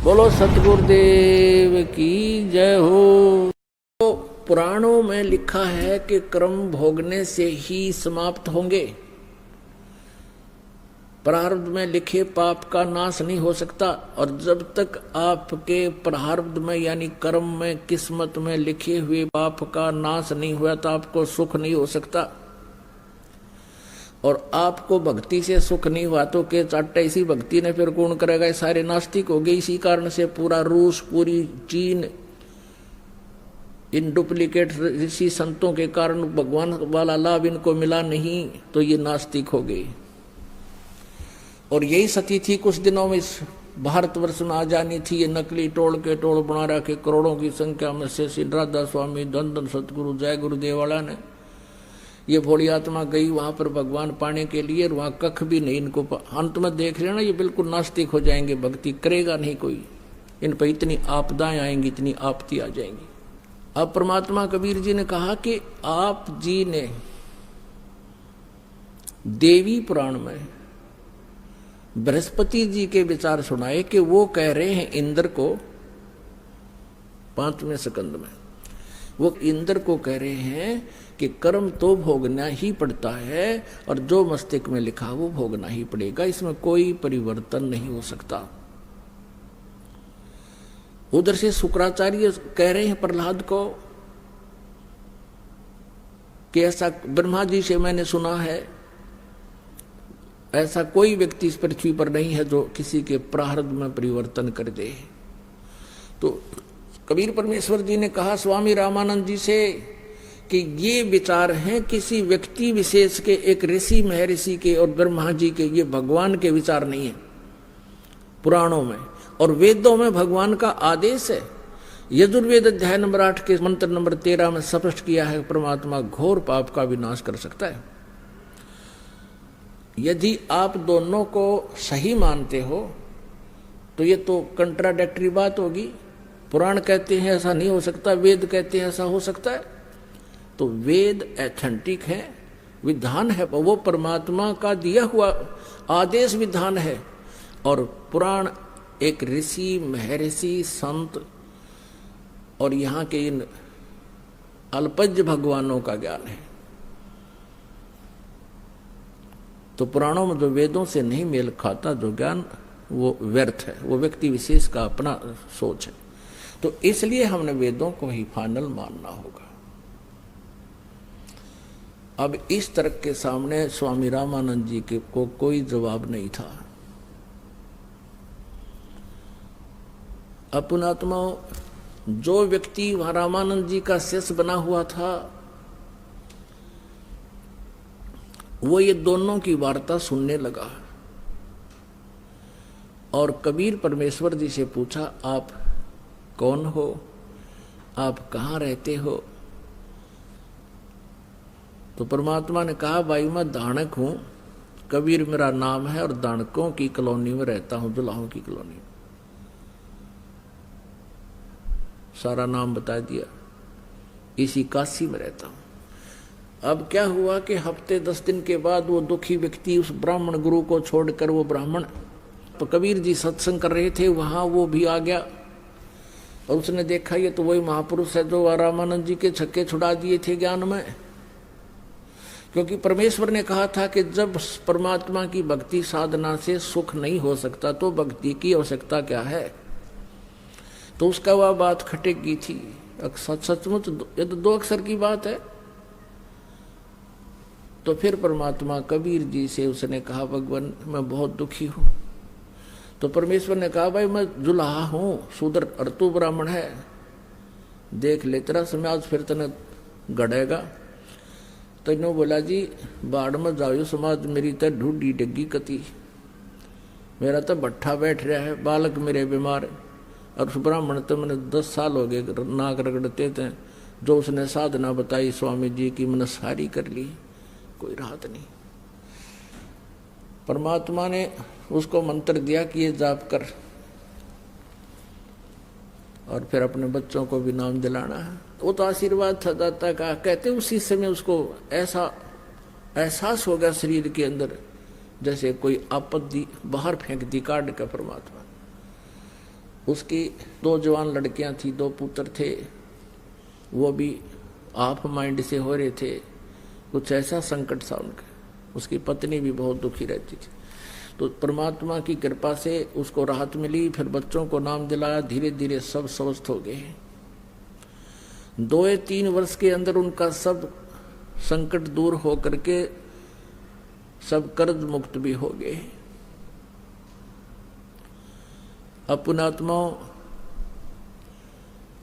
बोलो सतगुरुदेव की जय हो। तो पुराणों में लिखा है कि कर्म भोगने से ही समाप्त होंगे। प्रारब्ध में लिखे पाप का नाश नहीं हो सकता, और जब तक आपके प्रारब्ध में यानी कर्म में, किस्मत में लिखे हुए पाप का नाश नहीं हुआ तो आपको सुख नहीं हो सकता। और आपको भक्ति से सुख नहीं हुआ तो के चाटा इसी भक्ति ने फिर कौन करेगा। सारे नास्तिक हो गए। इसी कारण से पूरा रूस, पूरी चीन इन डुप्लीकेट ऋषि संतों के कारण भगवान वाला लाभ इनको मिला नहीं, तो ये नास्तिक हो गए। और यही स्थिति थी कुछ दिनों में इस भारतवर्ष में आ जानी थी। ये नकली टोल के टोल बना रखे करोड़ों की संख्या में से श्री राधा स्वामी, धन धन सतगुरु, जय गुरुदेव वाला ने। ये भोली आत्मा गई वहां पर भगवान पाने के लिए, और वहां कख भी नहीं इनको। अंत में देख लेना ये बिल्कुल नास्तिक हो जाएंगे, भक्ति करेगा नहीं कोई। इन पर इतनी आपदाएं आएंगी, इतनी आपत्ति आ जाएंगी। अब परमात्मा कबीर जी ने कहा कि आप जी ने देवी पुराण में बृहस्पति जी के विचार सुनाए कि वो कह रहे हैं इंद्र को, 5वें स्कंद में वो इंद्र को कह रहे हैं कि कर्म तो भोगना ही पड़ता है, और जो मस्तिष्क में लिखा वो भोगना ही पड़ेगा, इसमें कोई परिवर्तन नहीं हो सकता। उधर से शुक्राचार्य कह रहे हैं प्रहलाद को कि ऐसा ब्रह्मा जी से मैंने सुना है, ऐसा कोई व्यक्ति इस पृथ्वी पर नहीं है जो किसी के प्रारब्ध में परिवर्तन कर दे। तो कबीर परमेश्वर जी ने कहा स्वामी रामानंद जी से कि ये विचार हैं किसी व्यक्ति विशेष के, एक ऋषि महर्षि के और ब्रह्मा जी के, ये भगवान के विचार नहीं है। पुराणों में और वेदों में भगवान का आदेश है। यजुर्वेद अध्याय नंबर 8 के मंत्र नंबर 13 में स्पष्ट किया है परमात्मा घोर पाप का विनाश कर सकता है। यदि आप दोनों को सही मानते हो तो ये तो कंट्राडिक्टरी बात होगी। पुराण कहते हैं ऐसा नहीं हो सकता, वेद कहते हैं ऐसा हो सकता है। तो वेद एथेंटिक है, विधान है, वो परमात्मा का दिया हुआ आदेश विधान है। और पुराण एक ऋषि महर्षि संत और यहाँ के इन अल्पज्ञ भगवानों का ज्ञान है। तो पुराणों में जो वेदों से नहीं मेल खाता जो ज्ञान, वो व्यर्थ है, वो व्यक्ति विशेष का अपना सोच है। तो इसलिए हमने वेदों को ही फाइनल मानना होगा। अब इस तर्क के सामने स्वामी रामानंद जी के को कोई जवाब नहीं था। अपनात्माओं, जो व्यक्ति वहां रामानंद जी का शिष्य बना हुआ था, वो ये दोनों की वार्ता सुनने लगा और कबीर परमेश्वर जी से पूछा, आप कौन हो, आप कहाँ रहते हो? तो परमात्मा ने कहा, भाई मैं दानक हूं, कबीर मेरा नाम है और दानकों की कॉलोनी में रहता हूं, दुल्हाओं की कॉलोनी। सारा नाम बता दिया, इसी काशी में रहता हूं। अब क्या हुआ कि हफ्ते 10 दिन के बाद वो दुखी व्यक्ति उस ब्राह्मण गुरु को छोड़कर, वो ब्राह्मण तो कबीर जी सत्संग कर रहे थे वहां, वो भी आ गया और उसने देखा ये तो वही महापुरुष है जो रामानंद जी के छक्के छुड़ा दिए थे ज्ञान में। क्योंकि परमेश्वर ने कहा था कि जब परमात्मा की भक्ति साधना से सुख नहीं हो सकता तो भक्ति की आवश्यकता क्या है। तो उसका वह बात खटक गई थी। सचमुच ये तो 2 अक्षर की बात है। तो फिर परमात्मा कबीर जी से उसने कहा, भगवान मैं बहुत दुखी हूं। तो परमेश्वर ने कहा, भाई मैं जुल्हा हूं, शूद्र और तू ब्राह्मण है, देख ले तेरा समाज फिर तने गड़ेगा। तो इन्होंने बोला, जी बाढ़ में जाओ समाज, मेरी तो ढूंढी डग्गी कती, मेरा तो भट्ठा बैठ रहा है, बालक मेरे बीमार। और उस ब्राह्मण तो मैंने 10 साल हो गए नाक रगड़ते थे। जो उसने साधना बताई स्वामी जी की, मैंने सारी कर ली, कोई राहत नहीं। परमात्मा ने उसको मंत्र दिया कि ये जाप कर, और फिर अपने बच्चों को भी नाम दिलाना है। वो तो आशीर्वाद था दाता का। कहते उसी समय उसको ऐसा एहसास हो गया शरीर के अंदर, जैसे कोई आपत्ति बाहर फेंक दी काट का परमात्मा। उसकी 2 जवान लड़कियां थी, 2 पुत्र थे, वो भी हाफ माइंड से हो रहे थे। कुछ ऐसा संकट था उनका। उसकी पत्नी भी बहुत दुखी रहती थी। तो परमात्मा की कृपा से उसको राहत मिली। फिर बच्चों को नाम दिलाया, धीरे धीरे सब स्वस्थ हो गए। 2 या 3 वर्ष के अंदर उनका सब संकट दूर हो करके सब कर्ज मुक्त भी हो गए। अपनात्माओं,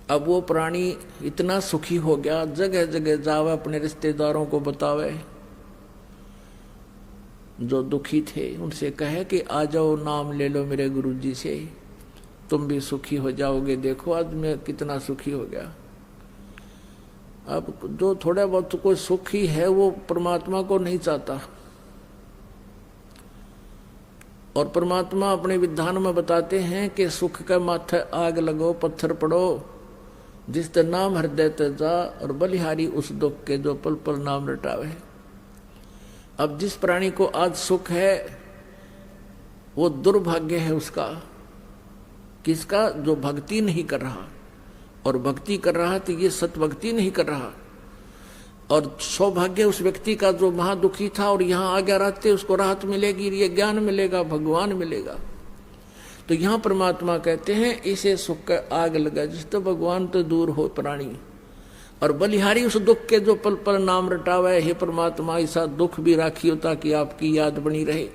अब वो प्राणी इतना सुखी हो गया, जगह जगह जावे, अपने रिश्तेदारों को बतावे, जो दुखी थे उनसे कहे कि आ जाओ, नाम ले लो मेरे गुरुजी से, तुम भी सुखी हो जाओगे। देखो आज मैं कितना सुखी हो गया। अब जो थोड़ा बहुत कोई सुखी है वो परमात्मा को नहीं चाहता। और परमात्मा अपने विधान में बताते हैं कि सुख के माथे आग लगो, पत्थर पड़ो, जिस ते नाम हृदय ते जा, और बलिहारी उस दुख के जो पल पल नाम रटावे। अब जिस प्राणी को आज सुख है वो दुर्भाग्य है उसका। किसका? जो भक्ति नहीं कर रहा। और भक्ति कर रहा तो ये सत भक्ति नहीं कर रहा। और सौभाग्य उस व्यक्ति का जो महादुखी था और यहाँ आ गया रहते, उसको राहत मिलेगी, ये ज्ञान मिलेगा, भगवान मिलेगा। तो यहाँ परमात्मा कहते हैं इसे सुख का आग लगा, जिस तो भगवान तो दूर हो प्राणी, और बलिहारी उस दुख के जो पल पल नाम रटावे। हे परमात्मा ऐसा दुख भी राखियो ताकि आपकी याद बनी रहे।